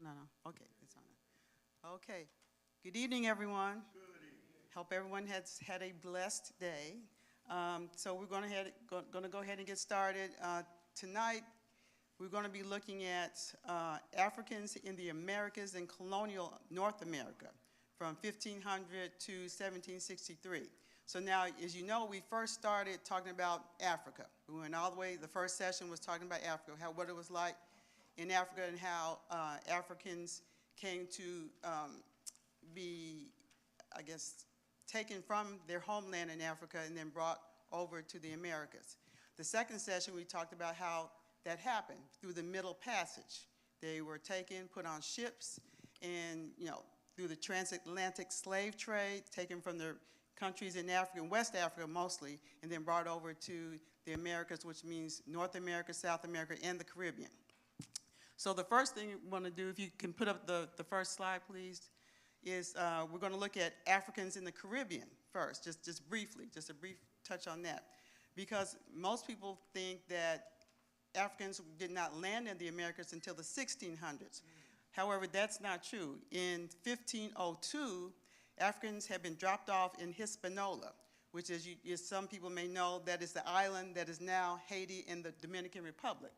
No, no. Okay, it's on. Okay. Good evening, everyone. Good evening. Hope everyone has had a blessed day. So we're going to go ahead and get started. Tonight, we're going to be looking at Africans in the Americas and colonial North America from 1500 to 1763. So now, as you know, we first started talking about Africa. We went all the way, the first session was talking about Africa, what it was like in Africa and how Africans came to be, I guess, taken from their homeland in Africa and then brought over to the Americas. The second session, we talked about how that happened through the Middle Passage. They were taken, put on ships, and through the transatlantic slave trade, taken from their countries in Africa, in West Africa mostly, and then brought over to the Americas, which means North America, South America, and the Caribbean. So the first thing we want to do, if you can put up the first slide, please, is we're going to look at Africans in the Caribbean first, just briefly, just a brief touch on that. Because most people think that Africans did not land in the Americas until the 1600s. However, that's not true. In 1502, Africans had been dropped off in Hispaniola, which is, as some people may know, that is the island that is now Haiti in the Dominican Republic.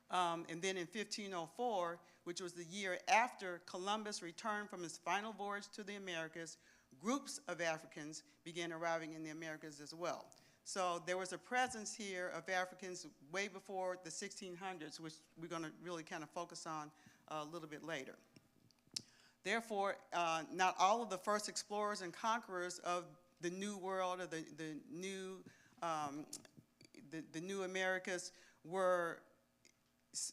And then in 1504, which was the year after Columbus returned from his final voyage to the Americas, groups of Africans began arriving in the Americas as well. So there was a presence here of Africans way before the 1600s, which we're going to really kind of focus on a little bit later. Therefore, not all of the first explorers and conquerors of the New World or the new Americas were,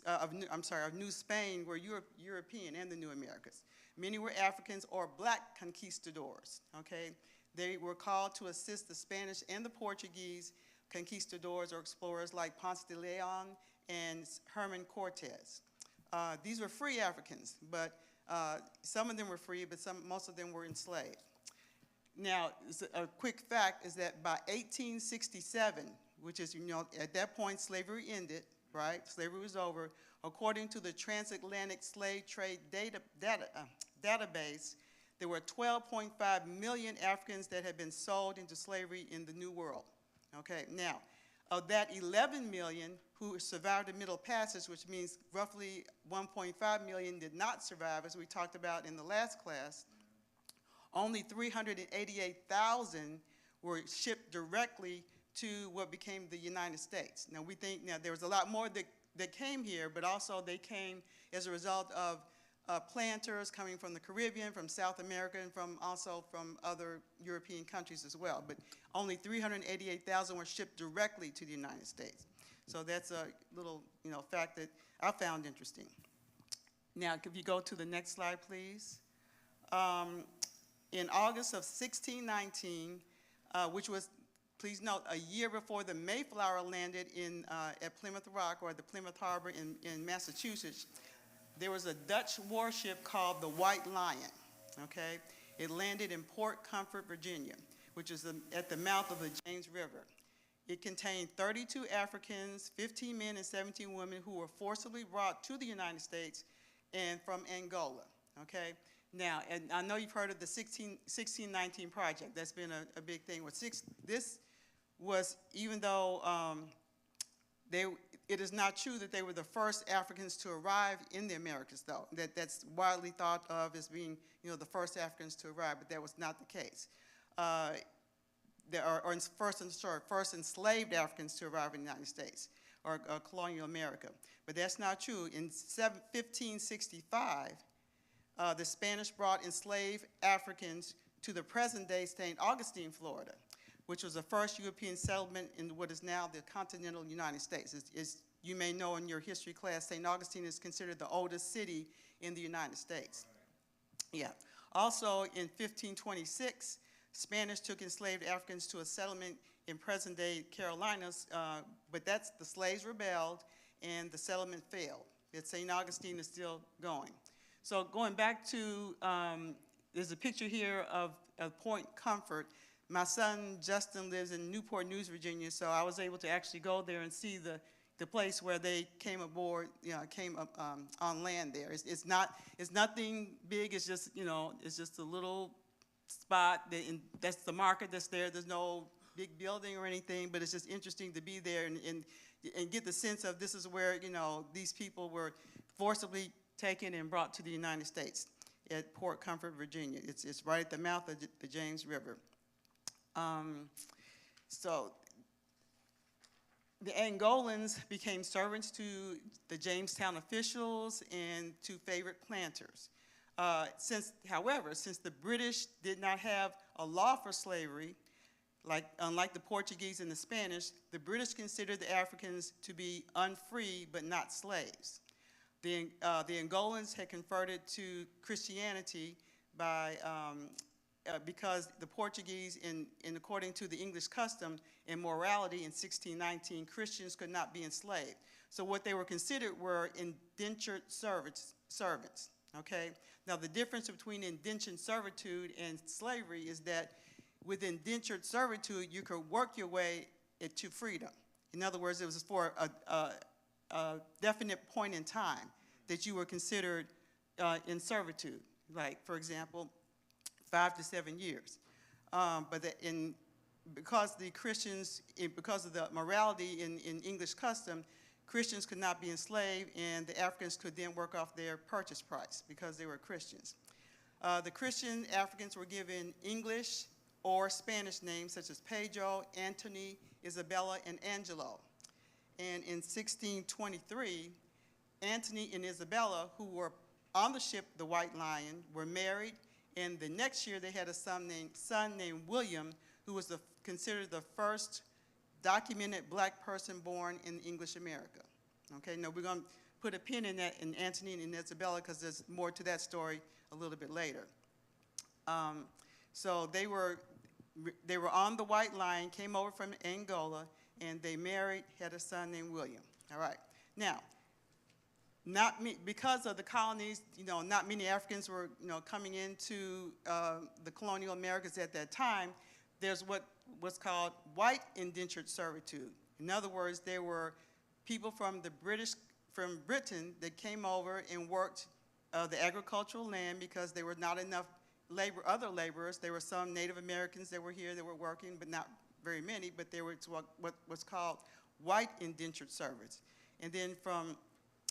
of New Spain were European and the New Americas. Many were Africans or black conquistadors, okay? They were called to assist the Spanish and the Portuguese conquistadors or explorers like Ponce de Leon and Herman Cortez. These were free Africans, but some of them were free, but most of them were enslaved. Now, a quick fact is that by 1867, which is, at that point slavery ended, right? Slavery was over. According to the Transatlantic Slave Trade database, there were 12.5 million Africans that had been sold into slavery in the New World. Okay, now, of that 11 million who survived the Middle Passage, which means roughly 1.5 million did not survive, as we talked about in the last class, only 388,000 were shipped directly to what became the United States. Now, we think, there was a lot more that came here, but also they came as a result of planters coming from the Caribbean, from South America, and also from other European countries as well. But only 388,000 were shipped directly to the United States. So that's a little, fact that I found interesting. Now, if you go to the next slide, please. In August of 1619, which was, please note, a year before the Mayflower landed at Plymouth Rock, or the Plymouth Harbor in Massachusetts, there was a Dutch warship called the White Lion, okay? It landed in Port Comfort, Virginia, which is at the mouth of the James River. It contained 32 Africans, 15 men, and 17 women who were forcibly brought to the United States and from Angola, okay? Now, and I know you've heard of the 1619 Project. That's been a big thing. This was, even though it is not true that they were the first Africans to arrive in the Americas, though. That's widely thought of as being, the first Africans to arrive, but that was not the case. First enslaved Africans to arrive in the United States, or colonial America. But that's not true. In 1565, the Spanish brought enslaved Africans to the present-day St. Augustine, Florida, which was the first European settlement in what is now the continental United States. As you may know in your history class, St. Augustine is considered the oldest city in the United States. Yeah. Also, in 1526, Spanish took enslaved Africans to a settlement in present-day Carolinas, but the slaves rebelled and the settlement failed. St. Augustine is still going. So going back to, there's a picture here of Point Comfort. My son, Justin, lives in Newport News, Virginia, so I was able to actually go there and see the the place where they came aboard, came up on land there. It's nothing big. It's just, it's just a little spot. That's the market that's there. There's no big building or anything, but it's just interesting to be there and get the sense of this is where, these people were forcibly taken and brought to the United States at Port Comfort, Virginia. It's right at the mouth of the James River. So the Angolans became servants to the Jamestown officials and to favorite planters. However, since the British did not have a law for slavery, unlike the Portuguese and the Spanish, the British considered the Africans to be unfree but not slaves. The Angolans had converted to Christianity because the Portuguese, in according to the English custom and morality in 1619, Christians could not be enslaved. So what they were considered were indentured servants. Okay. Now the difference between indentured servitude and slavery is that with indentured servitude, you could work your way to freedom. In other words, it was for a definite point in time that you were considered in servitude. Like, for example, 5 to 7 years. Because the Christians, because of the morality in English custom, Christians could not be enslaved, and the Africans could then work off their purchase price because they were Christians. The Christian Africans were given English or Spanish names such as Pedro, Anthony, Isabella, and Angelo. And in 1623, Anthony and Isabella, who were on the ship, the White Lion, were married, and the next year they had a son named William, who was considered the first documented black person born in English America. Okay, now we're going to put a pin in that in Anthony and Isabella because there's more to that story a little bit later. So they were on the White Lion, came over from Angola, and they married, had a son named William. All right. Now, because of the colonies, not many Africans were, coming into the colonial Americas at that time. There's what was called white indentured servitude. In other words, there were people from Britain that came over and worked the agricultural land because there were not enough other laborers. There were some Native Americans that were here that were working, but not very many, but there was what was called white indentured servants. And then from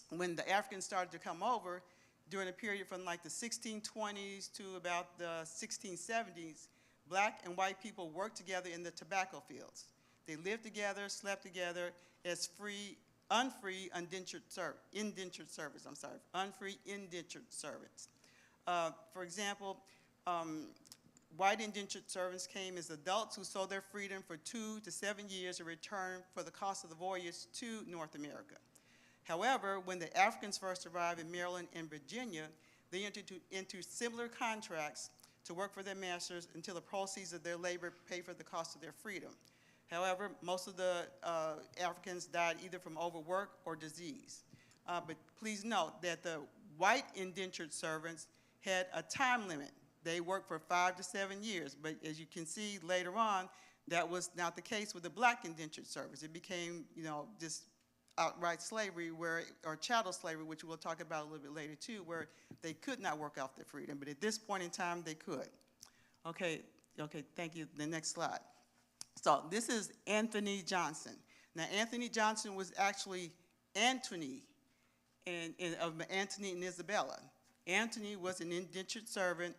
when the Africans started to come over, during a period from like the 1620s to about the 1670s, black and white people worked together in the tobacco fields. They lived together, slept together as unfree indentured servants. Unfree indentured servants. For example, white indentured servants came as adults who sold their freedom for 2 to 7 years in return for the cost of the voyage to North America. However, when the Africans first arrived in Maryland and Virginia, they entered into similar contracts to work for their masters until the proceeds of their labor paid for the cost of their freedom. However, most of the Africans died either from overwork or disease. But please note that the white indentured servants had a time limit. They worked for 5 to 7 years, but as you can see later on, that was not the case with the black indentured servants. It became, just outright slavery or chattel slavery, which we'll talk about a little bit later too, where they could not work off their freedom, but at this point in time, they could. Okay, thank you. The next slide. So this is Anthony Johnson. Now, Anthony Johnson was actually Antony of Anthony and Isabella. Anthony was an indentured servant.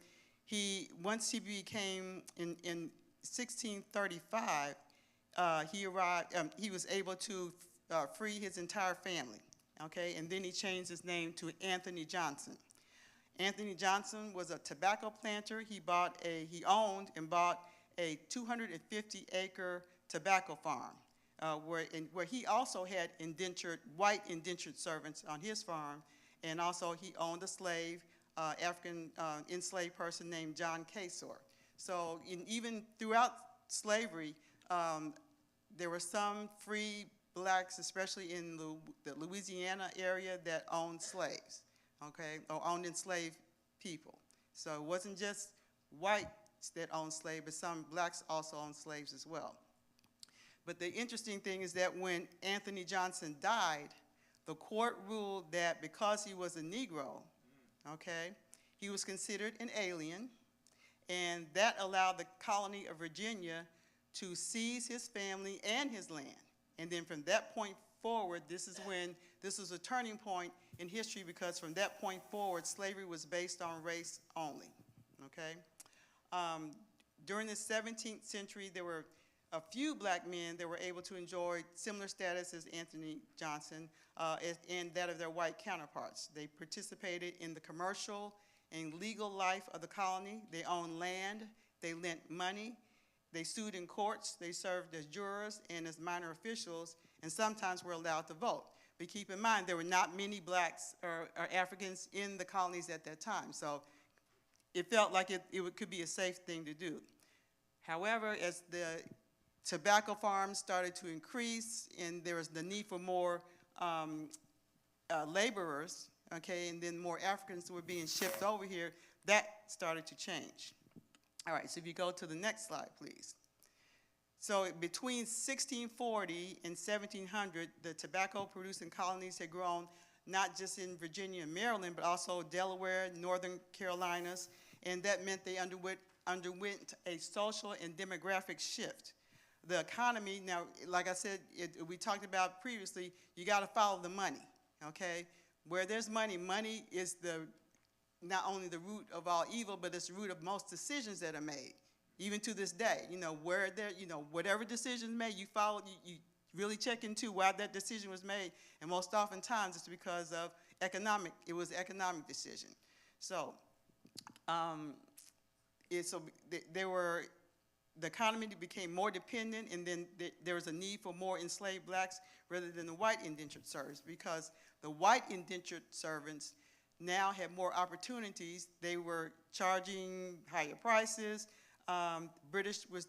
Once he became, in 1635, he arrived, he was able to free his entire family, okay? And then he changed his name to Anthony Johnson. Anthony Johnson was a tobacco planter. He owned and bought a 250-acre tobacco farm, where he also had white indentured servants on his farm, and also he owned a slave, African enslaved person named John Casor. So even throughout slavery, there were some free blacks, especially in the Louisiana area, that owned slaves, okay, or owned enslaved people. So it wasn't just whites that owned slaves, but some blacks also owned slaves as well. But the interesting thing is that when Anthony Johnson died, the court ruled that because he was a Negro, okay, he was considered an alien, and that allowed the colony of Virginia to seize his family and his land. And then from that point forward, this was a turning point in history, because from that point forward, slavery was based on race only, okay? During the 17th century, there were a few black men that were able to enjoy similar status as Anthony Johnson and that of their white counterparts. They participated in the commercial and legal life of the colony. They owned land, they lent money, they sued in courts, they served as jurors and as minor officials, and sometimes were allowed to vote. But keep in mind, there were not many blacks or Africans in the colonies at that time, so it felt like it could be a safe thing to do. However, as the tobacco farms started to increase and there was the need for more laborers, okay, and then more Africans were being shipped over here, that started to change. All right, so if you go to the next slide, please. So between 1640 and 1700, the tobacco-producing colonies had grown not just in Virginia and Maryland, but also Delaware, Northern Carolinas, and that meant they underwent a social and demographic shift. The economy, now, like I said, we talked about previously, you gotta follow the money, okay? Where there's money, money is not only the root of all evil, but it's the root of most decisions that are made, even to this day. Whatever decision made, you follow, you really check into why that decision was made, and most oftentimes it's because of economic decision. So, the economy became more dependent, and then there was a need for more enslaved blacks rather than the white indentured servants, because the white indentured servants now had more opportunities. They were charging higher prices. British was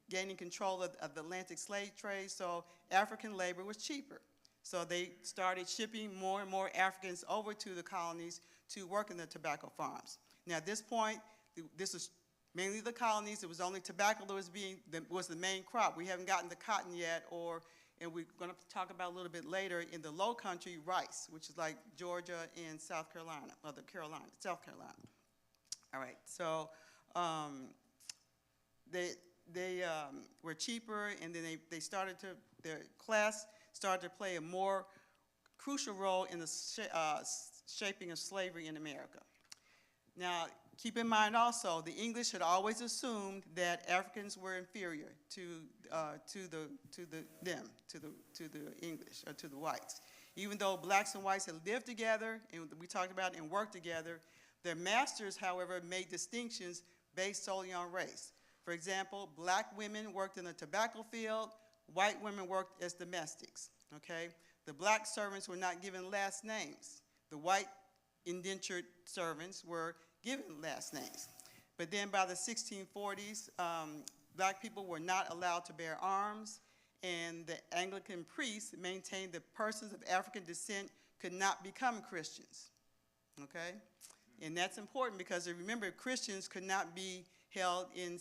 gaining control of the Atlantic slave trade, so African labor was cheaper. So they started shipping more and more Africans over to the colonies to work in the tobacco farms. Now at this point, this was mainly the colonies. It was only tobacco that was the main crop. We haven't gotten the cotton yet, and we're going to talk about a little bit later in the low country, rice, which is like Georgia and South Carolina. All right, so they were cheaper, and then their class started to play a more crucial role in the shaping of slavery in America. Now, keep in mind also, the English had always assumed that Africans were inferior to the English, or to the whites. Even though blacks and whites had lived together, and we talked about and worked together, their masters, however, made distinctions based solely on race. For example, black women worked in the tobacco field, white women worked as domestics, okay? The black servants were not given last names. The white indentured servants were given last names. But then by the 1640s, black people were not allowed to bear arms, and the Anglican priests maintained that persons of African descent could not become Christians, okay? And that's important because remember, Christians could not be held in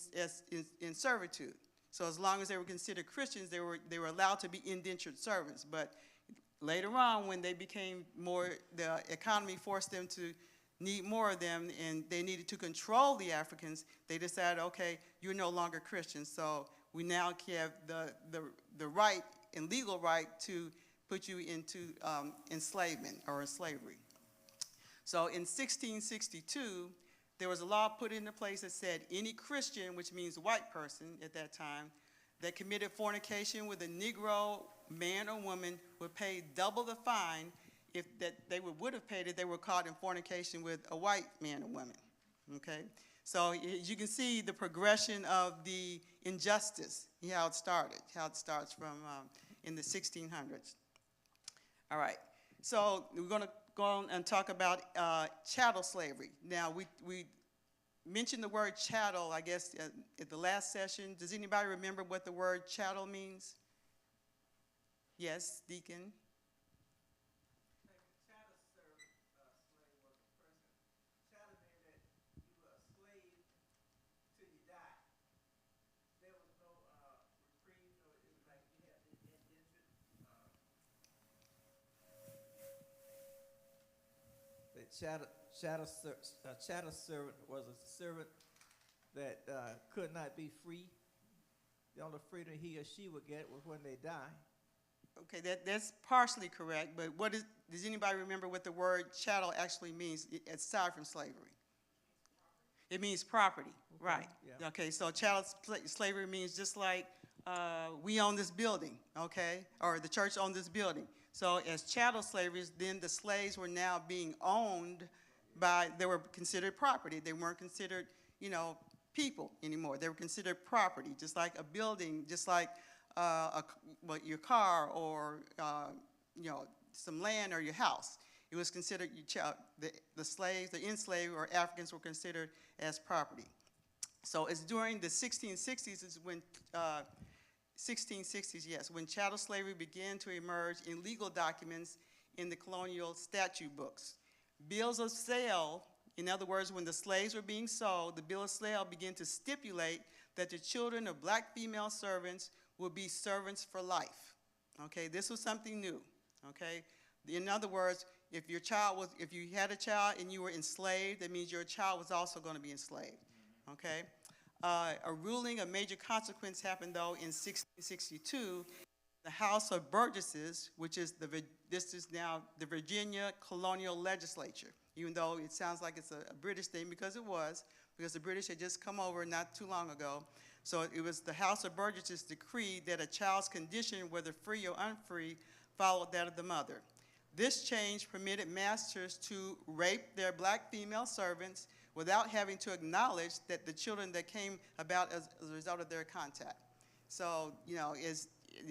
servitude. So as long as they were considered Christians, they were allowed to be indentured servants. But later on, when they became the economy forced them to need more of them, and they needed to control the Africans, they decided, okay, you're no longer Christians, so we now have the right and legal right to put you into enslavement or slavery. So in 1662, there was a law put into place that said any Christian, which means white person at that time, that committed fornication with a Negro man or woman would pay double the fine would have paid if they were caught in fornication with a white man or woman, okay? So you can see the progression of the injustice, how it starts from in the 1600s. All right, so we're gonna go on and talk about chattel slavery. Now, we mentioned the word chattel, I guess, at the last session. Does anybody remember what the word chattel means? Yes, Deacon? chattel servant was a servant that could not be free. The only freedom he or she would get was when they die. Okay, that's partially correct, but does anybody remember what the word chattel actually means aside from slavery? It means property, Okay, right? yeah. Okay, so chattel slavery means just like we own this building, okay, or the church owned this building. So as chattel slaveries, then the slaves were now being owned they were considered property. They weren't considered, people anymore. They were considered property, just like a building, just like your car or, some land or your house. It was considered, the slaves, the enslaved or Africans were considered as property. So it's during the 1660s is when, 1660s, yes, when chattel slavery began to emerge in legal documents in the colonial statute books. Bills of sale, in other words, when the slaves were being sold, the bill of sale began to stipulate that the children of black female servants would be servants for life. Okay, this was something new. Okay, in other words, if you had a child and you were enslaved, that means your child was also going to be enslaved. Okay, a ruling of major consequence happened though in 1662. The House of Burgesses, this is now the Virginia Colonial Legislature, even though it sounds like it's a British thing because the British had just come over not too long ago. So it was the House of Burgesses decreed that a child's condition, whether free or unfree, followed that of the mother. This change permitted masters to rape their black female servants without having to acknowledge that the children that came about as a result of their contact. So,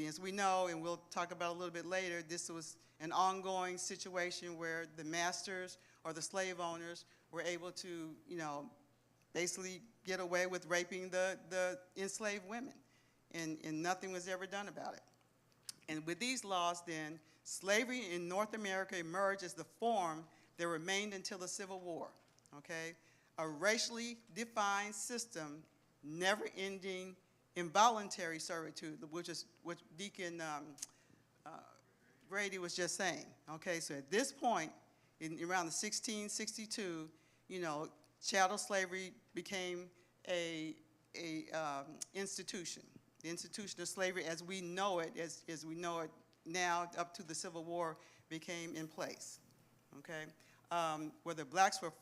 as we know, and we'll talk about a little bit later, this was an ongoing situation where the masters or the slave owners were able to, basically get away with raping the enslaved women, and nothing was ever done about it. And with these laws then, slavery in North America emerged as the form that remained until the Civil War, okay? A racially defined system, never-ending involuntary servitude, which Deacon Grady was just saying. Okay, so at this point, around the 1662, chattel slavery became a institution. The institution of slavery, as we know it, as we know it now, up to the Civil War, became in place. Okay, where the blacks were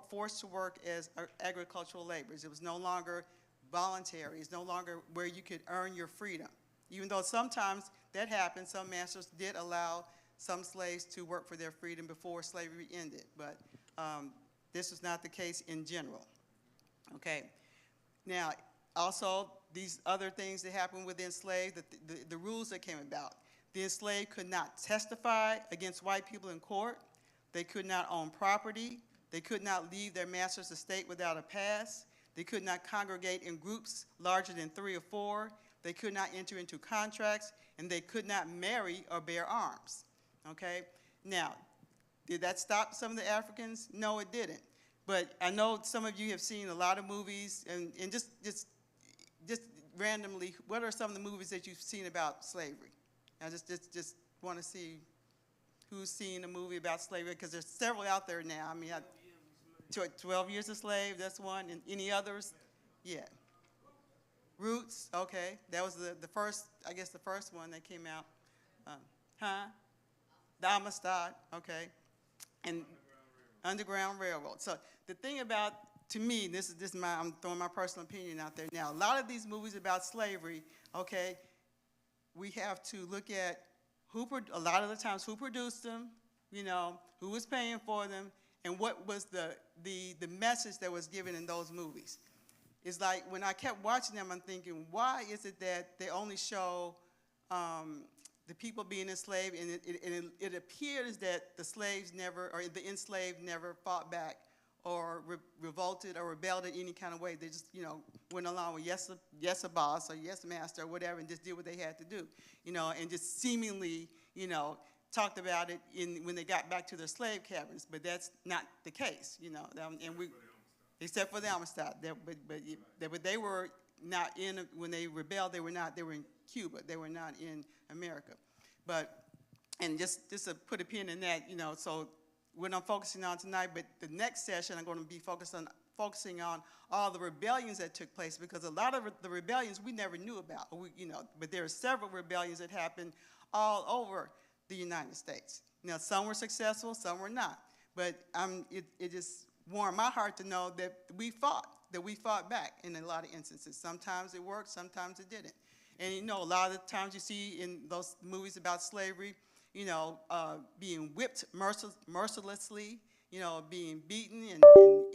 forced to work as agricultural laborers. It was no longer voluntary. It's no longer where you could earn your freedom. Even though sometimes that happened, some masters did allow some slaves to work for their freedom before slavery ended, but this was not the case in general. Okay, now also these other things that happened with the enslaved, the rules that came about. The enslaved could not testify against white people in court. They could not own property. They could not leave their master's estate without a pass. They could not congregate in groups larger than 3 or 4. They could not enter into contracts, and they could not marry or bear arms. Okay? Now, did that stop some of the Africans? No, it didn't. But I know some of you have seen a lot of movies, and just randomly, what are some of the movies that you've seen about slavery? I just want to see who's seen a movie about slavery, because there's several out there now. I mean, 12 Years a Slave, that's one. And any others? Yeah. Roots, okay. That was the first, I guess the first one that came out. The Amistad, okay. And Underground Railroad. So the thing about, to me, I'm throwing my personal opinion out there now. A lot of these movies about slavery, okay, we have to look at a lot of the times who produced them, who was paying for them, and what was the message that was given in those movies. It's like when I kept watching them, I'm thinking, why is it that they only show the people being enslaved, and it appears that the slaves never, or the enslaved never fought back or revolted or rebelled in any kind of way. They just, went along with yes, boss, or yes, master, or whatever, and just did what they had to do, and just seemingly, talked about it when they got back to their slave cabins, but that's not the case, and except for the Amistad. But they were not in, when they rebelled, they were in Cuba. They were not in America. And just to put a pin in that, so what I'm focusing on tonight, but the next session I'm going to be focusing on all the rebellions that took place, because a lot of the rebellions we never knew about, but there are several rebellions that happened all over the United States. Now, some were successful, some were not, but it just warmed my heart to know that we fought back in a lot of instances. Sometimes it worked, sometimes it didn't. And a lot of the times you see in those movies about slavery, being whipped mercilessly, being beaten,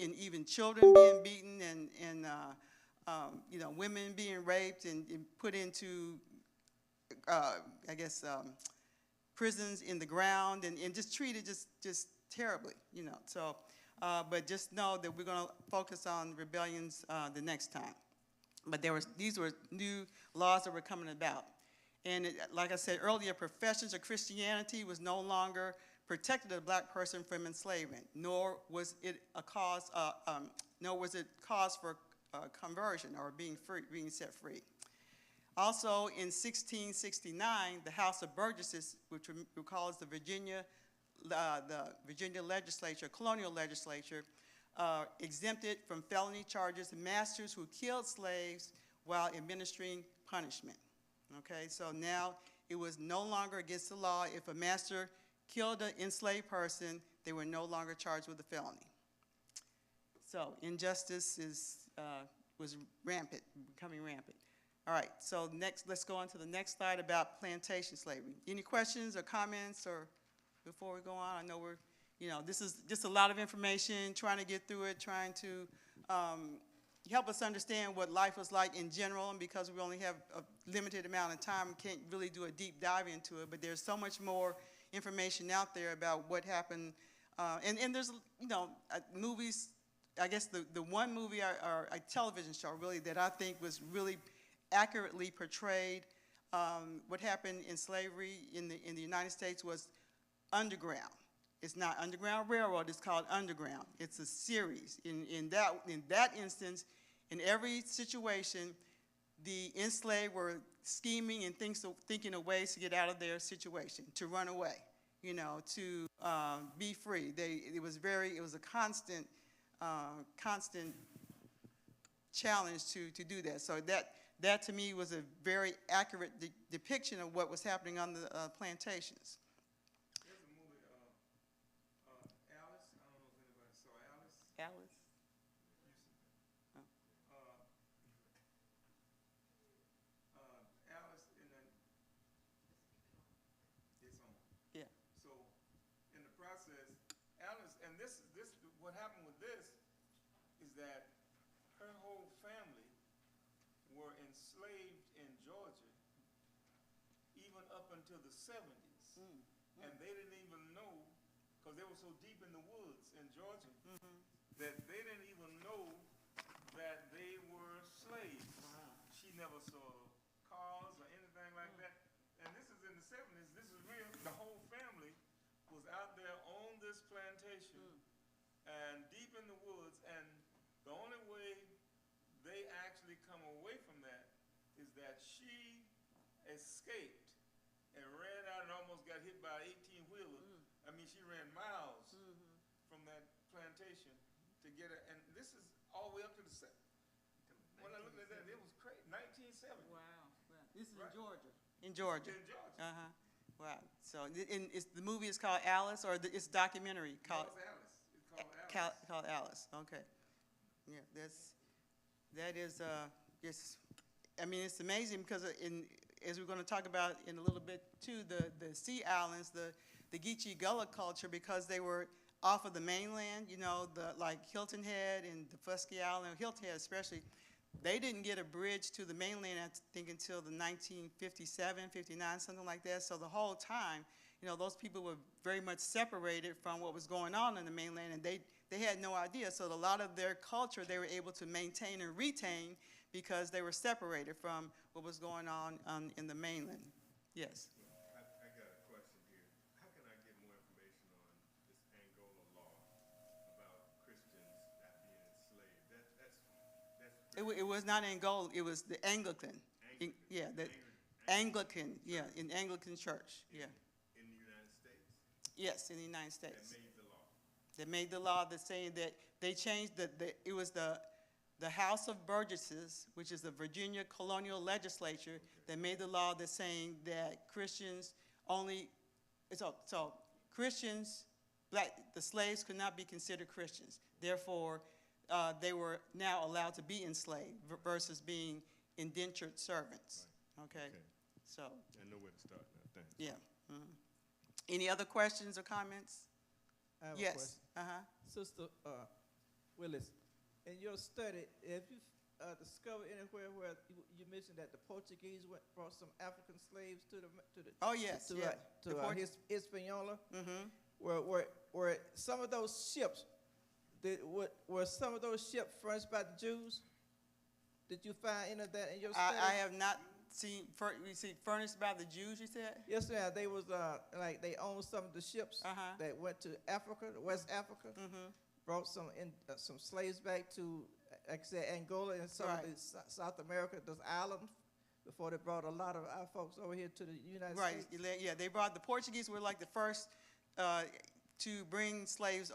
and even children being beaten, and women being raped and put into, prisons in the ground, and just treated just terribly, So, but just know that we're going to focus on rebellions the next time. But these were new laws that were coming about. And like I said earlier, professions of Christianity was no longer protected a black person from enslavement, nor was it cause for conversion or being set free. Also, in 1669, the House of Burgesses, which we call the Virginia legislature, colonial legislature, exempted from felony charges masters who killed slaves while administering punishment. Okay, so now it was no longer against the law. If a master killed an enslaved person, they were no longer charged with a felony. So injustice was rampant, becoming rampant. All right, so next, let's go on to the next slide about plantation slavery. Any questions or comments or before we go on? I know this is just a lot of information, trying to get through it, trying to help us understand what life was like in general, and because we only have a limited amount of time, we can't really do a deep dive into it, but there's so much more information out there about what happened. And there's, movies, I guess the one movie or a television show really that I think was really accurately portrayed what happened in slavery in the United States was Underground. It's not Underground Railroad, it's called Underground. It's a series. In that instance, in every situation, the enslaved were scheming and thinking of ways to get out of their situation, to run away, to be free. It was a constant challenge to do that. So that to me was a very accurate depiction of what was happening on the plantations. There's a movie, Alice. I don't know if anybody saw Alice. Alice? Oh. Alice, and then it's on. Yeah. So, in the process, Alice, and this what happened with this is that her whole family were enslaved in Georgia even up until the 70s. And they didn't even know, because they were so deep in the woods in Georgia, that they didn't even know that they were slaves. Wow. She never saw cars or anything like that. And this is in the 70s. This is real. The whole family was out there on this plantation and deep in the woods. And the only way they actually come away from that is that she escaped and ran out and almost got hit by an 18-wheeler. I mean, she ran miles from that plantation to get her. And this is all the way up to the 70s. When I looked at that, it was crazy. 1970. Wow. This is Right. in Georgia. In Georgia. In Georgia. Wow. So the movie is called Alice, or it's a documentary called It's Alice. It's called Alice. called Alice. Okay. Yeah, that is it's amazing because as we're going to talk about in a little bit too, the Sea Islands, the Geechee Gullah culture, because they were off of the mainland, like Hilton Head and the Fusky Island, Hilton Head especially, they didn't get a bridge to the mainland, I think, until the 1957, 59, something like that. So the whole time, those people were very much separated from what was going on in the mainland, and they had no idea. So a lot of their culture they were able to maintain and retain because they were separated from what was going on in the mainland. Yes. I got a question here. How can I get more information on this Angola law about Christians not being enslaved? That's It was not Angola, it was the Anglican. Yeah, the Anglican, yeah, in Anglican church, yeah. in the United States Yes, in the United that States. made the law. that made the law that's saying that they changed it was the House of Burgesses, which is the Virginia colonial legislature, that made the law that's saying that Christians only, so Christians, the slaves could not be considered Christians. Therefore, they were now allowed to be enslaved versus being indentured servants. Okay? So, I know where to start now, thanks. yeah. Mhm. Any other questions or comments? I have a Yes. question. Uh-huh. Sister Willis, in your study, have you discovered anywhere where you mentioned that the Portuguese brought some African slaves to the Oh, yes, yeah. Hispaniola? Mm-hmm. Were some of those ships, were some of those ships furnished by the Jews? Did you find any of that in your study? I have not seen, we see furnished by the Jews, you said? Yes, ma'am. They was like they owned some of the ships Uh-huh. that went to Africa, West Africa. Mm-hmm. Brought some slaves back to, like I said, Angola and some of Right. the South America, those islands, before they brought a lot of our folks over here to the United Right, States. yeah, the Portuguese were like the first to bring slaves,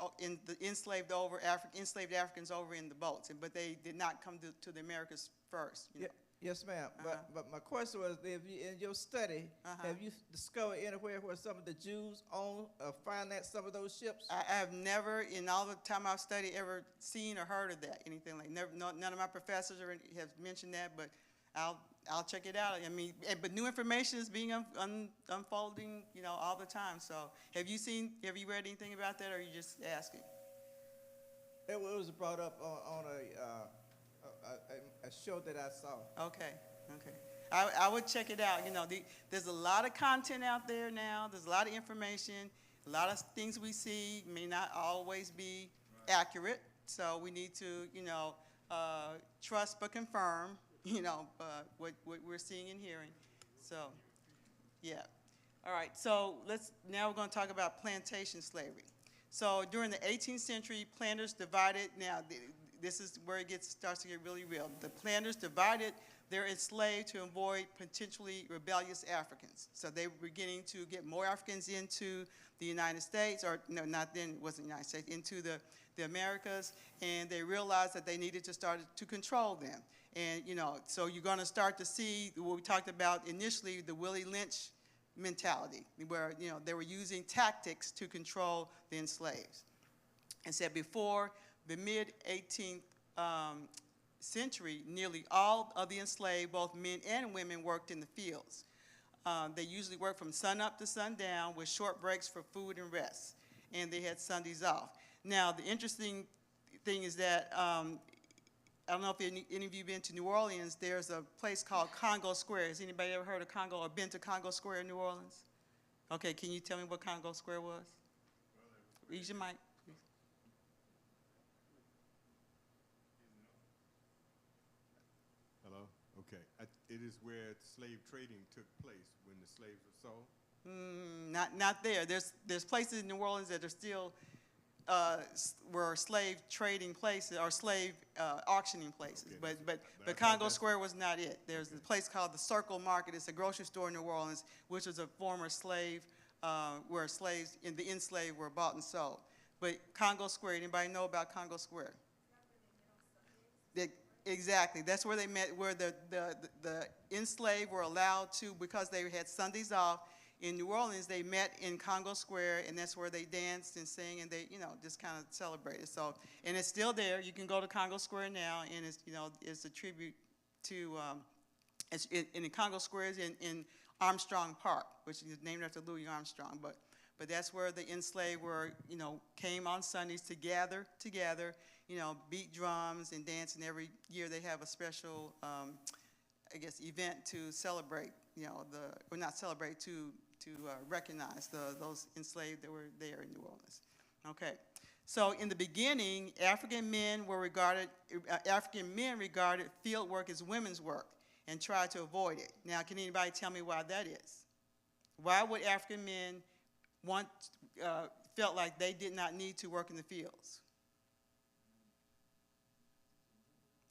enslaved Africans over in the boats, but they did not come to the Americas first. You know? Yes, ma'am. But my question was, if you, in your study, have you discovered anywhere where some of the Jews own or financed some of those ships? I have never, in all the time I've studied, ever seen or heard of that, anything like, none of my professors have mentioned that, but I'll check it out. I mean, but new information is being unfolding, you know, all the time. So have you read anything about that, or are you just asking? It was brought up on a show that I saw. Okay. I would check it out. You know, there's a lot of content out there now. There's a lot of information. A lot of things we see may not always be accurate. So we need to, you know, trust but confirm, you know, what we're seeing and hearing. So, yeah. All right. So now we're going to talk about plantation slavery. So during the 18th century, planters divided. Now, this is where it starts to get really real. The planters divided their enslaved to avoid potentially rebellious Africans. So they were beginning to get more Africans into the United States, or no, not then, it wasn't the United States, into the Americas, and they realized that they needed to start to control them. And, you know, so you're going to start to see what we talked about initially, the Willie Lynch mentality, where, you know, they were using tactics to control the enslaved. And said before the mid-18th century, nearly all of the enslaved, both men and women, worked in the fields. They usually worked from sun up to sundown with short breaks for food and rest, and they had Sundays off. Now, the interesting thing is that, I don't know if any of you been to New Orleans, there's a place called Congo Square. Has anybody ever heard of Congo or been to Congo Square in New Orleans? Okay, can you tell me what Congo Square was? Use your mic. Hello? Okay. It is where slave trading took place when the slaves were sold? Not there. There's places in New Orleans that are still were slave trading places or slave auctioning places, Okay, but Congo Square was not it. There's a place called the Circle Market. It's a grocery store in New Orleans, which was a former slave where slaves and the enslaved were bought and sold. But Congo Square, anybody know about Congo Square? Exactly. That's where they met, where the enslaved were allowed to, because they had Sundays off. In New Orleans, they met in Congo Square, and that's where they danced and sang, and they, you know, just kind of celebrated. So, and it's still there. You can go to Congo Square now, and it's, you know, it's a tribute to, in the Congo Square is in Armstrong Park, which is named after Louis Armstrong. But that's where the enslaved were, you know, came on Sundays to gather together, you know, beat drums and dance, and every year they have a special, I guess, event to celebrate, you know, or not celebrate, to recognize those enslaved that were there in New Orleans. Okay, so in the beginning, African men regarded field work as women's work and tried to avoid it. Now, can anybody tell me why that is? Why would African men felt like they did not need to work in the fields?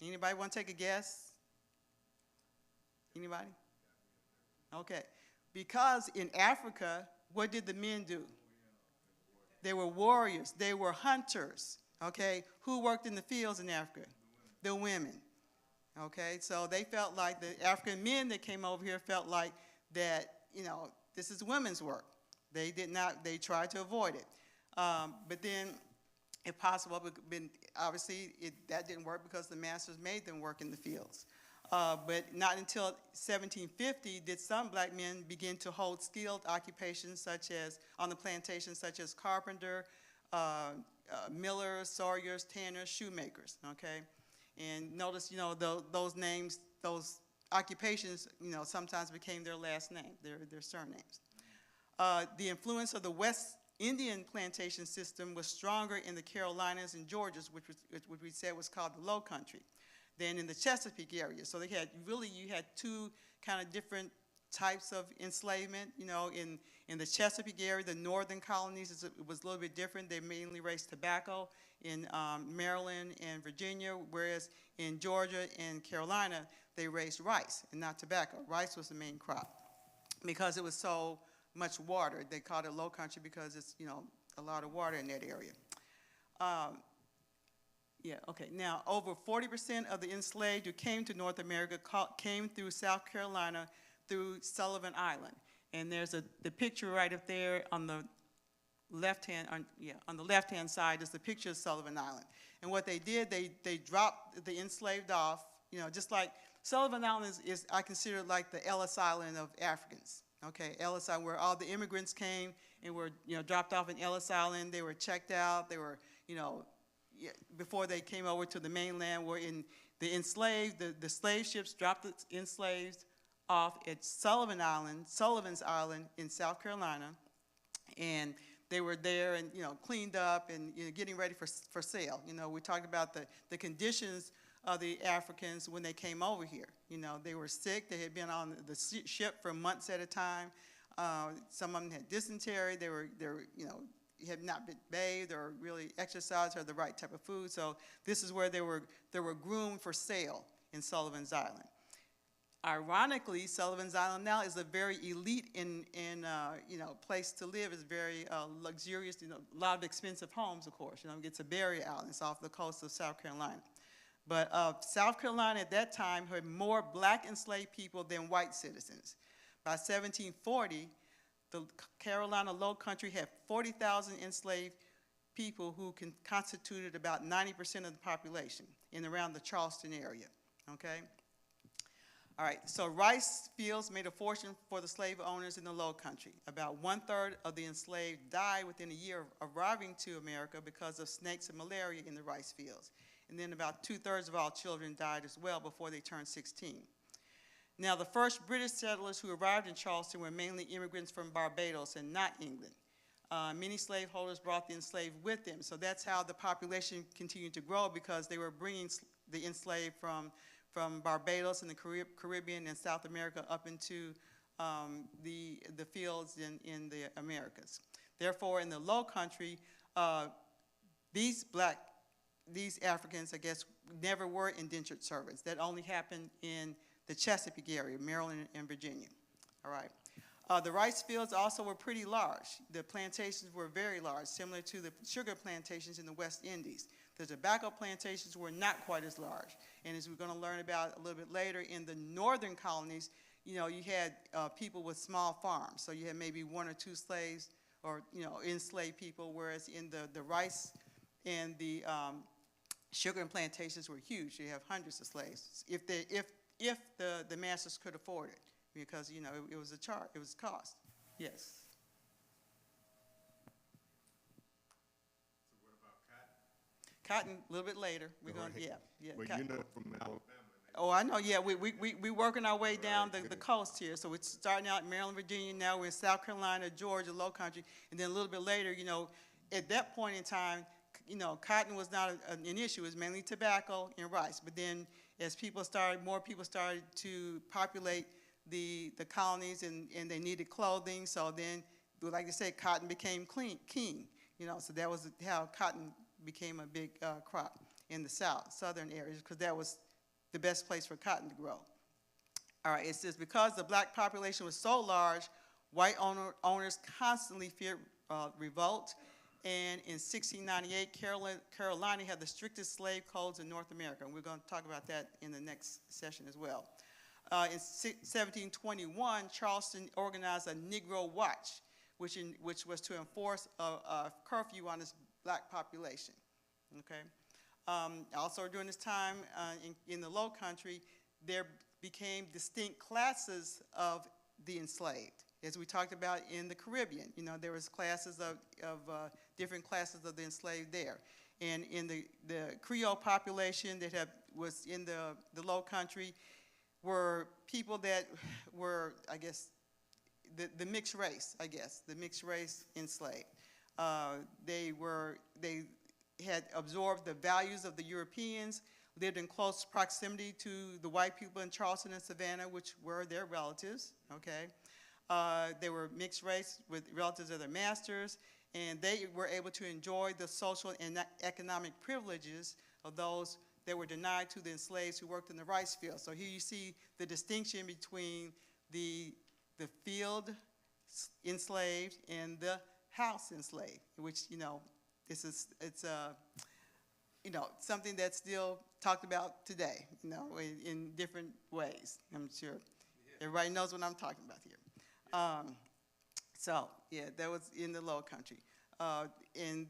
Anybody want to take a guess? Anybody? Okay. Because in Africa, what did the men do? They were warriors. They were hunters, okay? Who worked in the fields in Africa? The women, okay? So they felt like the African men that came over here felt like that, you know, this is women's work. They did not, they tried to avoid it. But then, if possible, obviously that didn't work because the masters made them work in the fields. But not until 1750 did some black men begin to hold skilled occupations such as, on the plantation, such as carpenter, millers, sawyers, tanners, shoemakers, okay? And notice, you know, those names, those occupations, you know, sometimes became their last name, their surnames. The influence of the West Indian plantation system was stronger in the Carolinas and Georgias, which we said was called the Low Country, than in the Chesapeake area. So they had, really, you had two kind of different types of enslavement. You know, in the Chesapeake area, the northern colonies, it was a little bit different. They mainly raised tobacco in Maryland and Virginia, whereas in Georgia and Carolina, they raised rice and not tobacco. Rice was the main crop because it was so much water. They called it low country because it's, you know, a lot of water in that area. Yeah, okay. Now, over 40% of the enslaved who came to North America came through South Carolina through Sullivan Island. And there's the picture right up there on the left-hand, on the left-hand side is the picture of Sullivan Island. And what they did, they dropped the enslaved off, you know, just like Sullivan Island is I consider like the Ellis Island of Africans. Okay, Ellis Island, where all the immigrants came and were, you know, dropped off in Ellis Island. They were checked out. They were, you know, before they came over to the mainland, were in the enslaved, the slave ships dropped the enslaved off at Sullivan's Island in South Carolina, and they were there and, you know, cleaned up and, you know, getting ready for sale. You know, we talked about the conditions of the Africans when they came over here. You know, they were sick. They had been on the ship for months at a time. Some of them had dysentery. They were, you know, had not been bathed or really exercised or the right type of food. So this is where they were groomed for sale in Sullivan's Island. Ironically, Sullivan's Island now is a very elite you know, place to live. It's very luxurious. You know, a lot of expensive homes, of course. You know, it's a barrier island. It's off the coast of South Carolina. But South Carolina at that time had more black enslaved people than white citizens. By 1740, the Carolina Low Country had 40,000 enslaved people who constituted about 90% of the population in around the Charleston area, okay? All right, so rice fields made a fortune for the slave owners in the Low Country. About 1/3 of the enslaved died within a year of arriving to America because of snakes and malaria in the rice fields. And then about 2/3 of all children died as well before they turned 16. Now, the first British settlers who arrived in Charleston were mainly immigrants from Barbados and not England. Many slaveholders brought the enslaved with them, so that's how the population continued to grow, because they were bringing the enslaved from Barbados and the Caribbean and South America up into the fields in the Americas. Therefore, in the Low Country, these Africans, I guess, never were indentured servants. That only happened in the Chesapeake area, Maryland and Virginia. All right. The rice fields also were pretty large. The plantations were very large, similar to the sugar plantations in the West Indies. The tobacco plantations were not quite as large. And as we're going to learn about a little bit later, in the northern colonies, you know, you had people with small farms. So you had maybe 1 or 2 slaves or, you know, enslaved people, whereas in the rice and the sugar and plantations were huge. You have hundreds of slaves, if the masters could afford it, because, you know, it was a charge, it was cost. Yes. So what about cotton? Cotton, a little bit later. We're going to, yeah. Well, cotton. you know, from Alabama. Oh, I know, yeah, we working our way down the coast here. So we're starting out in Maryland, Virginia, now we're in South Carolina, Georgia, Low Country, and then a little bit later, you know, at that point in time, you know, cotton was not an issue. It was mainly tobacco and rice. But then as more people started to populate the colonies, and they needed clothing, so then, like I said, cotton became king, you know, so that was how cotton became a big crop in the southern areas, because that was the best place for cotton to grow. All right, it says, because the black population was so large, white owners constantly feared revolt, And in 1698, Carolina had the strictest slave codes in North America. And we're going to talk about that in the next session as well. In 1721, Charleston organized a Negro Watch, which was to enforce a curfew on its black population. Okay. Also during this time in the Low Country, there became distinct classes of the enslaved. As we talked about in the Caribbean, you know, there was classes of different classes of the enslaved there. And in the Creole population that was in the Low Country were people that were, I guess, the mixed race, the mixed race enslaved. They had absorbed the values of the Europeans, lived in close proximity to the white people in Charleston and Savannah, which were their relatives, okay? They were mixed race with relatives of their masters, and they were able to enjoy the social and economic privileges of those that were denied to the enslaved who worked in the rice field. So here you see the distinction between the field enslaved and the house enslaved, which, you know, it's you know, something that's still talked about today, you know, in different ways. I'm sure everybody knows what I'm talking about here. So yeah, that was in the Low Country, and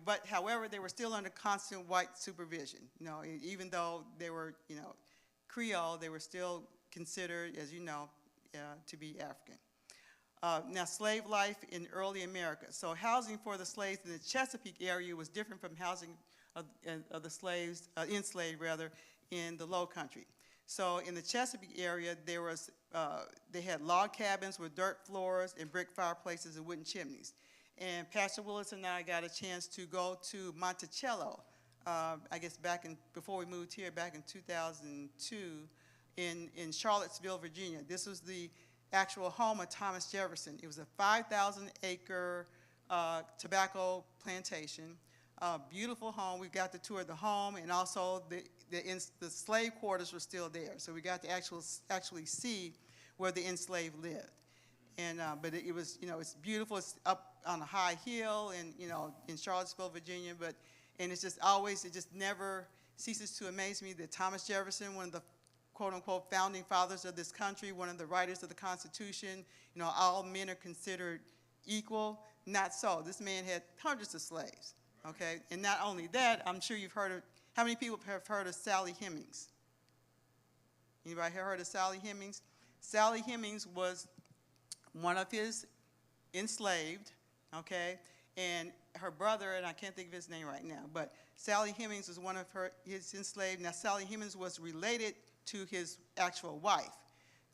but however, they were still under constant white supervision. You know, even though they were, you know, Creole, they were still considered, as you know, to be African. Now, slave life in early America. So housing for the slaves in the Chesapeake area was different from housing of the slaves, enslaved rather, in the Low Country. So in the Chesapeake area, they had log cabins with dirt floors and brick fireplaces and wooden chimneys. And Pastor Willis and I got a chance to go to Monticello, I guess before we moved here, back in 2002, in Charlottesville, Virginia. This was the actual home of Thomas Jefferson. It was a 5,000-acre tobacco plantation, beautiful home. We got to tour the home, and also the slave quarters were still there. So we got to actually see where the enslaved lived. And but it was, you know, it's beautiful. It's up on a high hill, and you know, in Charlottesville, Virginia. And it's just always, it just never ceases to amaze me that Thomas Jefferson, one of the quote-unquote founding fathers of this country, one of the writers of the Constitution, you know, all men are considered equal. Not so. This man had hundreds of slaves, okay? And not only that, I'm sure you've heard of, how many people have heard of Sally Hemings? Anybody heard of Sally Hemings? Sally Hemings was one of his enslaved, okay? And her brother, and I can't think of his name right now, but Sally Hemings was one of his enslaved. Now, Sally Hemings was related to his actual wife,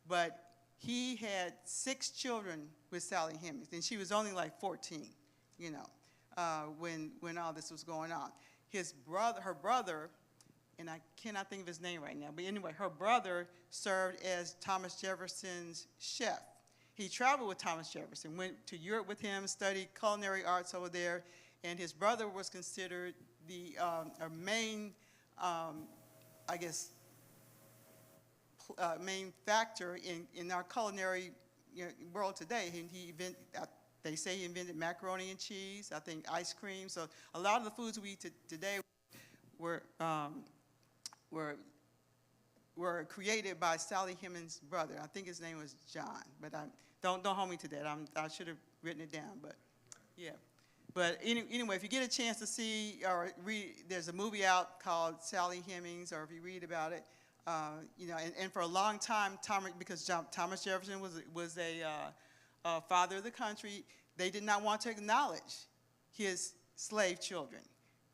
but he had 6 children with Sally Hemings, and she was only like 14, you know, when all this was going on. Her brother, and I cannot think of his name right now, but anyway, her brother served as Thomas Jefferson's chef. He traveled with Thomas Jefferson, went to Europe with him, studied culinary arts over there, and his brother was considered the main, I guess, main factor in our culinary, you know, world today. They say he invented macaroni and cheese, I think ice cream. So a lot of the foods we eat today were created by Sally Hemings' brother. I think his name was John, but don't hold me to that. I should have written it down, but yeah. But anyway, if you get a chance to see or read, there's a movie out called Sally Hemings, or if you read about it, you know, and for a long time, because Thomas Jefferson was a father of the country, they did not want to acknowledge his slave children.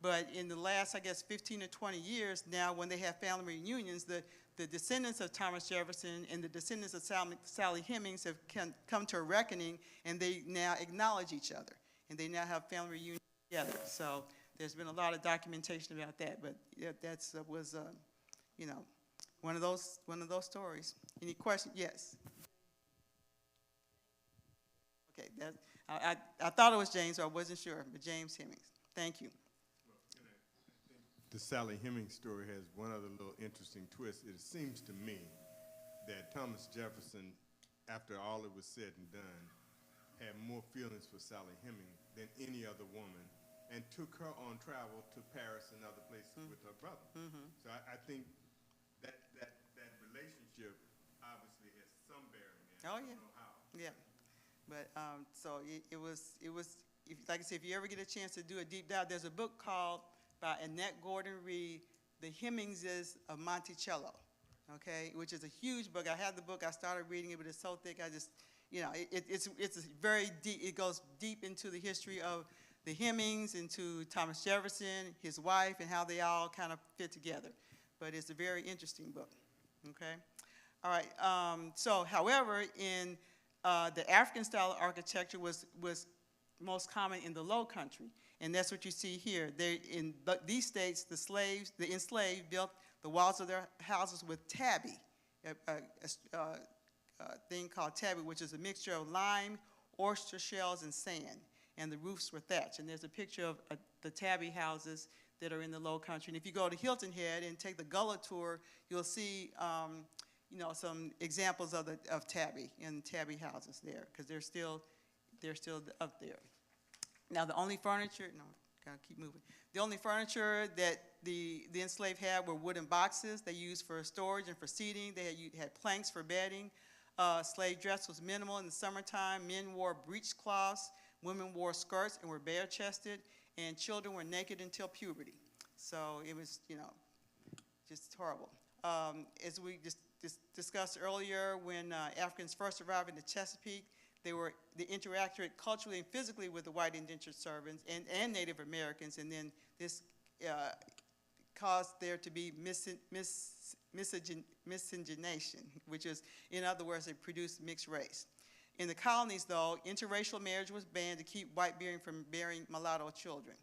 But in the last, I guess, 15 or 20 years now, when they have family reunions, the descendants of Thomas Jefferson and the descendants of Sally Hemings have come to a reckoning, and they now acknowledge each other, and they now have family reunions together. So there's been a lot of documentation about that, but that was, you know, one of those stories. Any questions? Yes. Okay, I thought it was James, or I wasn't sure, but James Hemings. Thank you. The Sally Hemings story has one other little interesting twist. It seems to me that Thomas Jefferson, after all it was said and done, had more feelings for Sally Hemings than any other woman, and took her on travel to Paris and other places with her brother. So I think that relationship obviously has some bearing in it. Oh, I yeah. don't know how. Yeah, but so it was if, like I said, if you ever get a chance to do a deep dive, there's a book called by Annette Gordon Reed, The Hemingses of Monticello, okay, which is a huge book. I have the book. I started reading it, but it's so thick. I just, you know, it's very deep. It goes deep into the history of the Hemings, into Thomas Jefferson, his wife, and how they all kind of fit together. But it's a very interesting book. Okay, all right. So, however, in the African style of architecture was most common in the Low Country, and that's what you see here. In these states, the enslaved built the walls of their houses with tabby, a thing called tabby, which is a mixture of lime, oyster shells, and sand, and the roofs were thatched. And there's a picture of the tabby houses that are in the Low Country. And if you go to Hilton Head and take the Gullah tour, you'll see you know, some examples of tabby and tabby houses there, because they're still up there. Now, the only furniture, no, gotta keep moving. The only furniture that the enslaved had were wooden boxes they used for storage and for seating. They had planks for bedding. Slave dress was minimal in the summertime. Men wore breechcloths. Women wore skirts and were bare-chested, and children were naked until puberty. So it was, you know, just horrible. As we just discussed earlier, when Africans first arrived in the Chesapeake, they interacted culturally and physically with the white indentured servants and Native Americans, and then this caused there to be miscegenation, which is, in other words, it produced mixed race. In the colonies, though, interracial marriage was banned to keep white bearing from bearing mulatto children.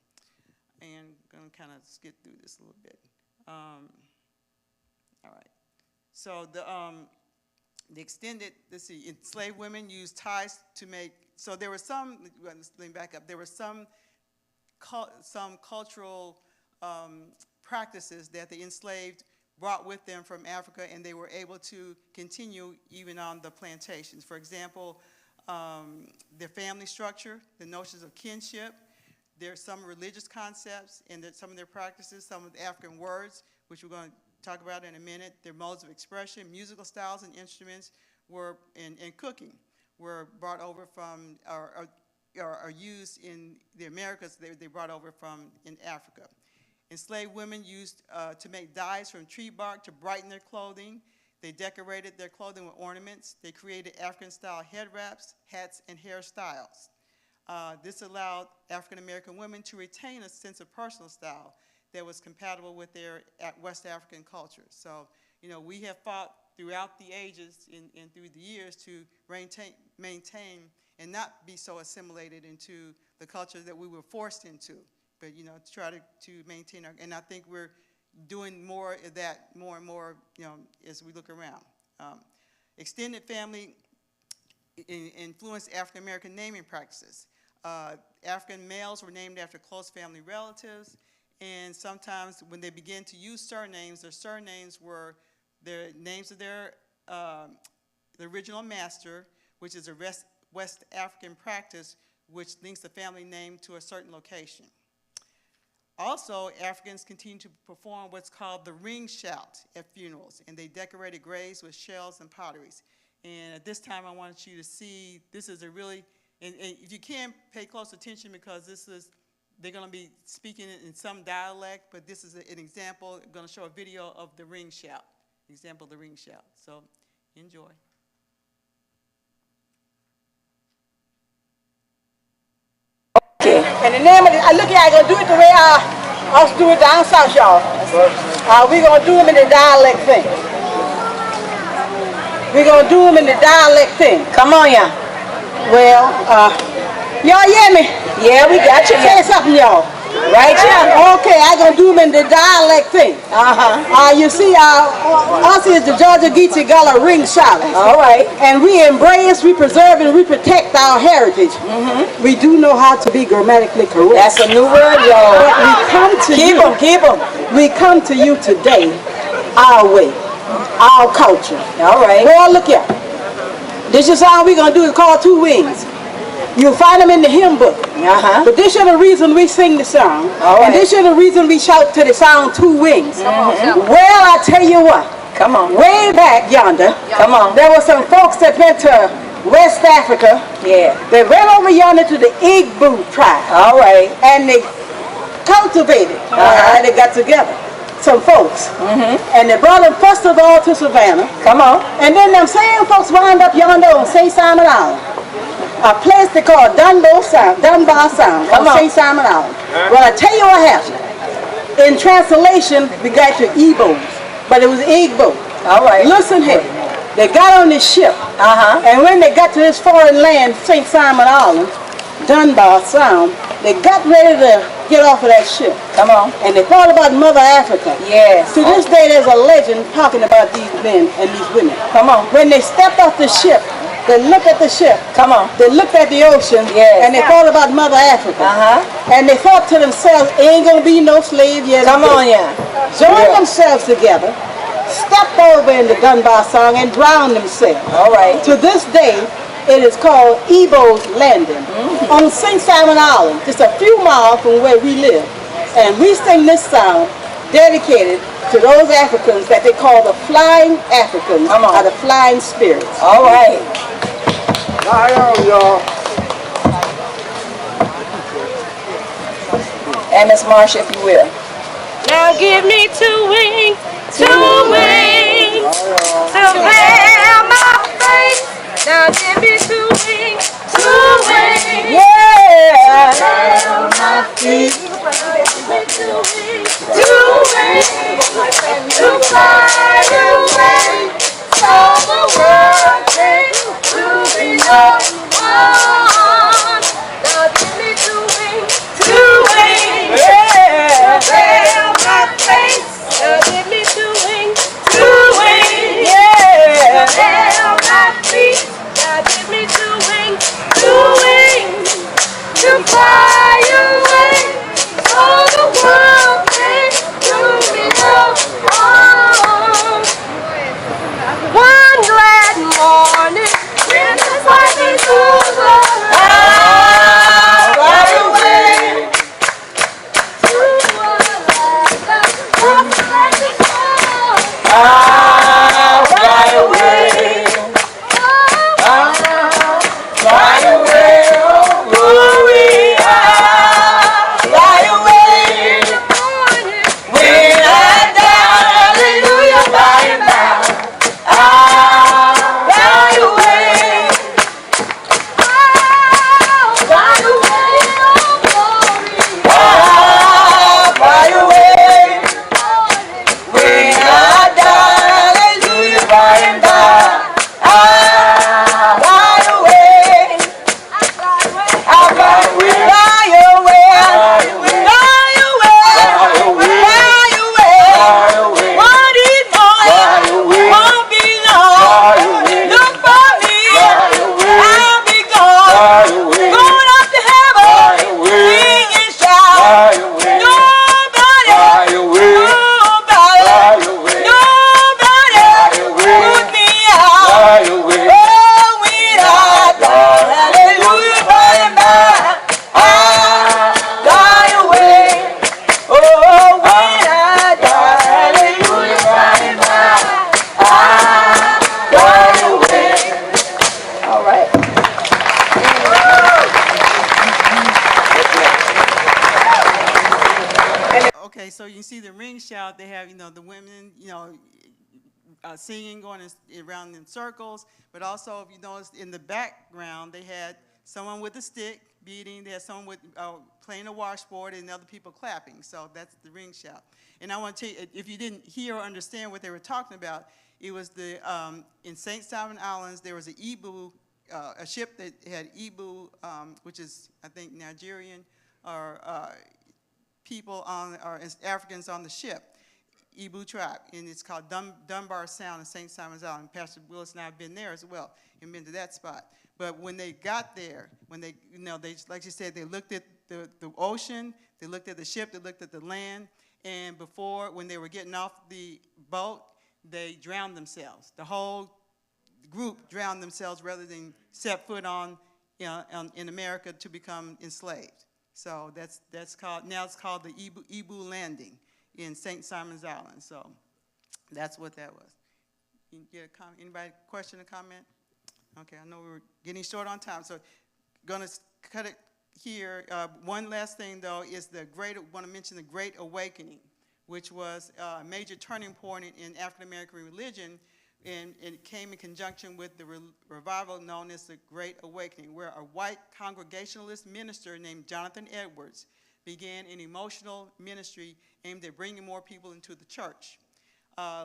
And I'm going to kind of skip through this a little bit. All right. So the extended, let's see, enslaved women used ties to make, so there were some, let me back up, there were some cultural practices that the enslaved brought with them from Africa, and they were able to continue even on the plantations. For example, their family structure, the notions of kinship, there's some religious concepts, and some of their practices, some of the African words, which we're going to talk about in a minute, their modes of expression, musical styles and instruments were, and cooking were brought over from, or used in the Americas, they brought over from in Africa. Enslaved women used to make dyes from tree bark to brighten their clothing. They decorated their clothing with ornaments. They created African-style head wraps, hats, and hairstyles. This allowed African-American women to retain a sense of personal style that was compatible with their West African culture. So, you know, we have fought throughout the ages and through the years to maintain and not be so assimilated into the culture that we were forced into, but, you know, to try to maintain our, and I think we're doing more of that more and more, you know, as we look around. Extended family influenced African-American naming practices. African males were named after close family relatives, and sometimes when they began to use surnames, their surnames were their names of their the original master, which is a West African practice, which links the family name to a certain location. Also, Africans continue to perform what's called the ring shout at funerals, and they decorated graves with shells and potteries. And at this time, I want you to see, this is a really, and if you can, pay close attention, because this is, they're going to be speaking in some dialect, but this is an example. I'm going to show a video of the ring shout, example of the ring shout. So enjoy. Okay. And the name of it, look here, I'm going to do it the way us do it down south, y'all. We're going to do them in the dialect thing. We're going to do them in the dialect thing. Come on, y'all. Well, y'all hear me? Yeah, we got you. Say something, y'all. Right, y'all? Okay, I'm going to do them in the dialect thing. You see, us is the Georgia Geechee Gullah ring shouters. All right. And we embrace, we preserve, and we protect our heritage. We do know how to be grammatically correct. That's a new word, y'all. But we come to you. Keep them. We come to you today our way, our culture. All right. Well, look here. This is how we're going to do it, called Two Wings. You'll find them in the hymn book. But this is the reason we sing the song. And this is the reason we shout to the song Two Wings. Well, I tell you what. Come on. Way back yonder. Come on. There were some folks that went to West Africa. Yeah. They went over yonder to the Igbo tribe. All right. And they cultivated. They got together. Some folks. And they brought them first of all to Savannah. Come on. And then them same folks wound up yonder on St. Simon Island. A place they call Dunbar Sound Come on on. St. Simon Island. Well, I tell you what happened. In translation, we got to Igbos, but it was Igbo. All right. Listen here. They got on this ship, and when they got to this foreign land, St. Simon Island, Dunbar Sound, they got ready to get off of that ship. Come on. And they thought about Mother Africa. Yes. To this day, there's a legend talking about these men and these women. Come on. When they stepped off the ship, they looked at the ship. Come on. They looked at the ocean, Yes. and they thought about Mother Africa. And they thought to themselves, ain't gonna be no slave yet. Come on, yeah. Joined themselves together, stepped over in the Dunbar Song and drowned themselves. All right. To this day, it is called Igbo's Landing on St. Simon Island, just a few miles from where we live. And we sing this song dedicated to those Africans that they call the Flying Africans, Come on. or the Flying Spirits. All right. Fly on, y'all. And Miss Marsha, if you will. Now give me two wings to bear my faith. Now give me two wings to Yeah. bear my feet. Two wings to fly away, so the world can be known. Now give me two wings to bear my faith. Now give me two wings Yeah. to bear my feet. Now give me two wings to fly away, so the world can do me no harm. One glad morning, when the fight is over, Fly away. to a land of blessed home. Fly away. Fly away. Oh, glory. Fly away. When I die, hallelujah, by and by. Fly away. Fly away, oh glory. Fly away. When I die, hallelujah, by and by. Fly away. I'll fly away. Fly away. Fly away. Fly away. One morning won't be long. Look for me. I'll be gone. Going up to heaven. Sing and shout. Nobody. Nobody put me out. Oh, when I die, hallelujah, by and by, fly away. Oh, when I die, hallelujah, by and by, fly away. All right. Okay, so you see the ring shout, they have, the women, singing, going around in circles, but also, if you notice, in the background, they had someone with a stick beating, they had someone with playing a washboard, and other people clapping, so that's the ring shout. And I want to tell you, if you didn't hear or understand what they were talking about, it was in St. Simon Islands, there was a ship that had Igbo, which is, I think, Nigerian, or people or Africans on the ship, Igbo tribe, and it's called Dunbar Sound in St. Simon's Island. Pastor Willis and I have been there as well, and been to that spot. But when they got there, when they, like you said, they looked at the ocean, they looked at the ship, they looked at the land, and when they were getting off the boat, they drowned themselves. The whole group drowned themselves rather than set foot on in America to become enslaved. So that's called, now it's called the Ibu Landing in St. Simon's Island. So that's what that was. You get a comment? Anybody question or comment? Okay, I know we're getting short on time, so gonna cut it here. One last thing though is want to mention the Great Awakening, which was a major turning point in African American religion, and it came in conjunction with the revival known as the Great Awakening, where a white Congregationalist minister named Jonathan Edwards began an emotional ministry aimed at bringing more people into the church.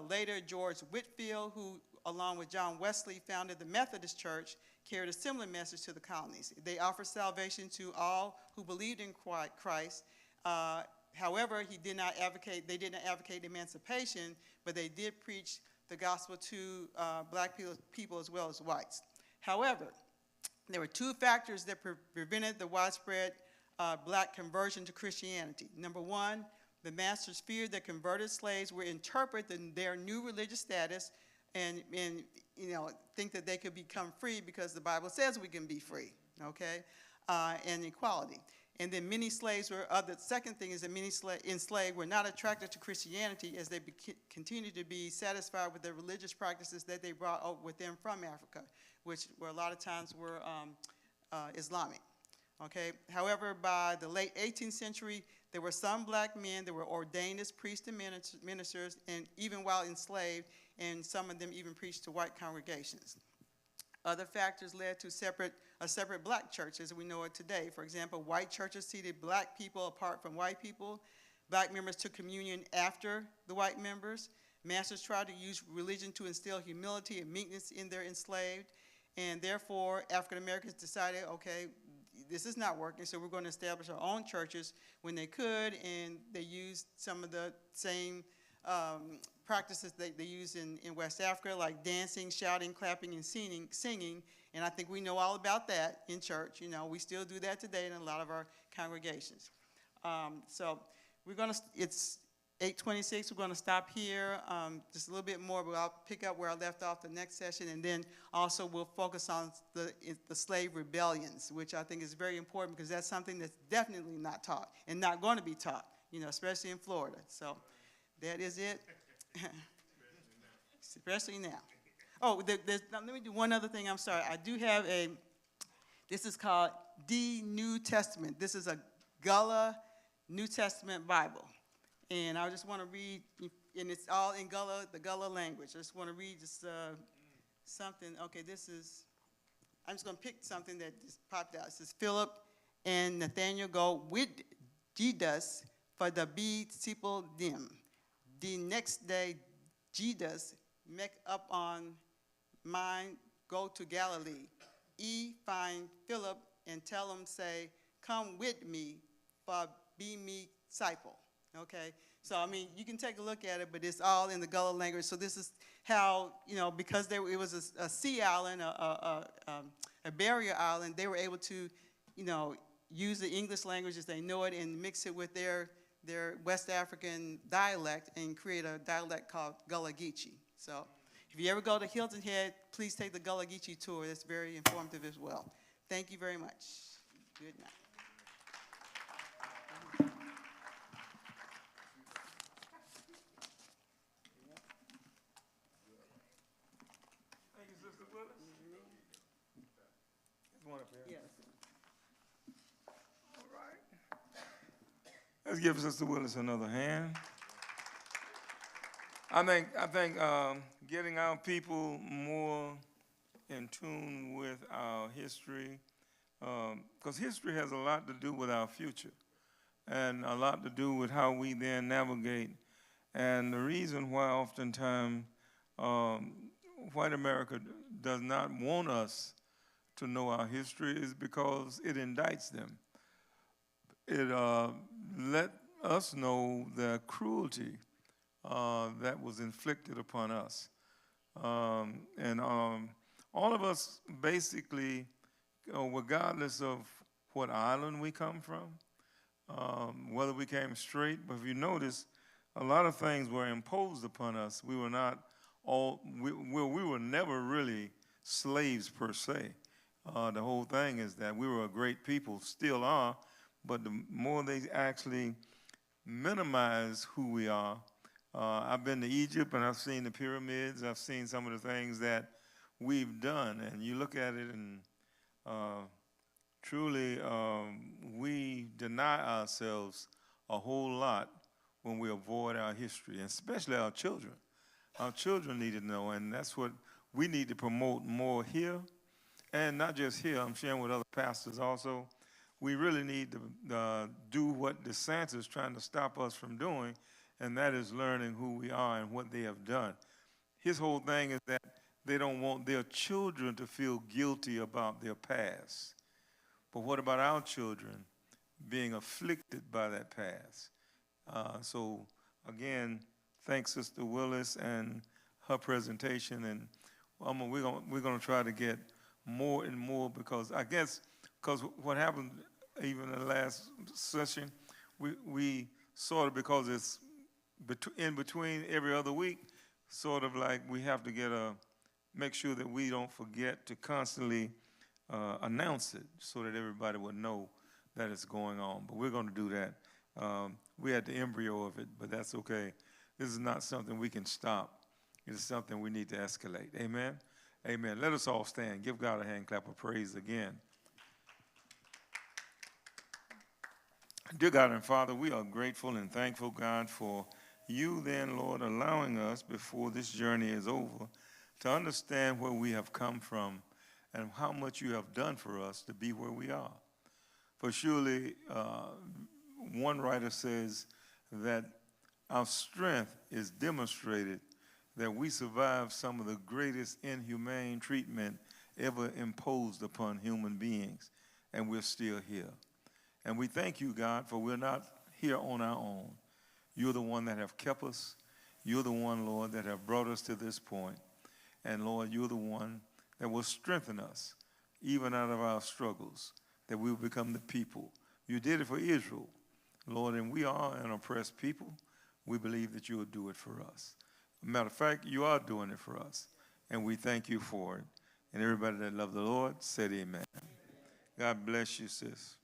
Later, George Whitefield, who along with John Wesley founded the Methodist Church, carried a similar message to the colonies. They offered salvation to all who believed in Christ. However, they did not advocate emancipation, but they did preach the gospel to black people as well as whites. However, there were two factors that prevented the widespread black conversion to Christianity. Number one, the masters feared that converted slaves would interpret their new religious status and think that they could become free because the Bible says we can be free, okay, and equality. And then many slaves were, the second thing is that many enslaved were not attracted to Christianity as they continued to be satisfied with the religious practices that they brought with them from Africa, which were a lot of times were Islamic, okay? However, by the late 18th century, there were some black men that were ordained as priests and ministers, and even while enslaved, and some of them even preached to white congregations. Other factors led to a separate black church as we know it today. For example, white churches seated black people apart from white people. Black members took communion after the white members. Masters tried to use religion to instill humility and meekness in their enslaved. And therefore, African Americans decided, okay, this is not working, so we're going to establish our own churches when they could, and they used some of the same practices they use in West Africa, like dancing, shouting, clapping, and singing, and I think we know all about that in church. We still do that today in a lot of our congregations. So it's 8:26, we're gonna stop here, just a little bit more, but I'll pick up where I left off the next session, and then also we'll focus on the slave rebellions, which I think is very important because that's something that's definitely not taught and not going to be taught, especially in Florida. So that is it. Especially now. Oh, let me do one other thing. I'm sorry. I do have this is called the New Testament. This is a Gullah New Testament Bible. And I just want to read, and it's all in Gullah, the Gullah language. I just want to read just something. Okay, I'm just going to pick something that just popped out. It says, Philip and Nathaniel go with Jesus for the be sipol dim. The next day, Jesus make up on mind, go to Galilee. Find Philip and tell him, say, come with me for be me disciple. Okay, so I mean, you can take a look at it, but it's all in the Gullah language. So this is how, because it was a sea island, a barrier island, they were able to, use the English language as they know it and mix it with their West African dialect and create a dialect called Gullah Geechee. So if you ever go to Hilton Head, please take the Gullah Geechee tour. It's very informative as well. Thank you very much. Good night. Thank you, Sister Willis. There's one up here. Yes. All right. Let's give Sister Willis another hand. I think getting our people more in tune with our history, because history has a lot to do with our future and a lot to do with how we then navigate. And the reason why oftentimes white America does not want us to know our history is because it indicts them. It let us know the cruelty that was inflicted upon us. And all of us basically, regardless of what island we come from, whether we came straight, but if you notice, a lot of things were imposed upon us. We were not we were never really slaves per se. The whole thing is that we were a great people, still are, but the more they actually minimize who we are. I've been to Egypt and I've seen the pyramids. I've seen some of the things that we've done, and you look at it and truly we deny ourselves a whole lot when we avoid our history, and especially our children. Our children need to know, and that's what we need to promote more here, and not just here. I'm sharing with other pastors also. We really need to do what DeSantis is trying to stop us from doing, and that is learning who we are and what they have done. His whole thing is that they don't want their children to feel guilty about their past. But what about our children being afflicted by that past? So again, thanks Sister Willis and her presentation, and we're going to try to get more and more, because I guess what happened even in the last session, we sort of, because it's in between every other week, sort of like we have to make sure that we don't forget to constantly announce it so that everybody would know that it's going on. But we're going to do that. We had the embryo of it, but that's okay. This is not something we can stop. It is something we need to escalate. Amen? Amen. Let us all stand. Give God a hand clap of praise again. Dear God and Father, we are grateful and thankful, God, for you then, Lord, allowing us before this journey is over to understand where we have come from and how much you have done for us to be where we are. For surely, one writer says that our strength is demonstrated that we survived some of the greatest inhumane treatment ever imposed upon human beings, and we're still here. And we thank you, God, for we're not here on our own. You're the one that have kept us. You're the one, Lord, that have brought us to this point. And, Lord, you're the one that will strengthen us, even out of our struggles, that we will become the people. You did it for Israel, Lord, and we are an oppressed people. We believe that you will do it for us. Matter of fact, you are doing it for us, and we thank you for it. And everybody that loved the Lord said amen. God bless you, sis.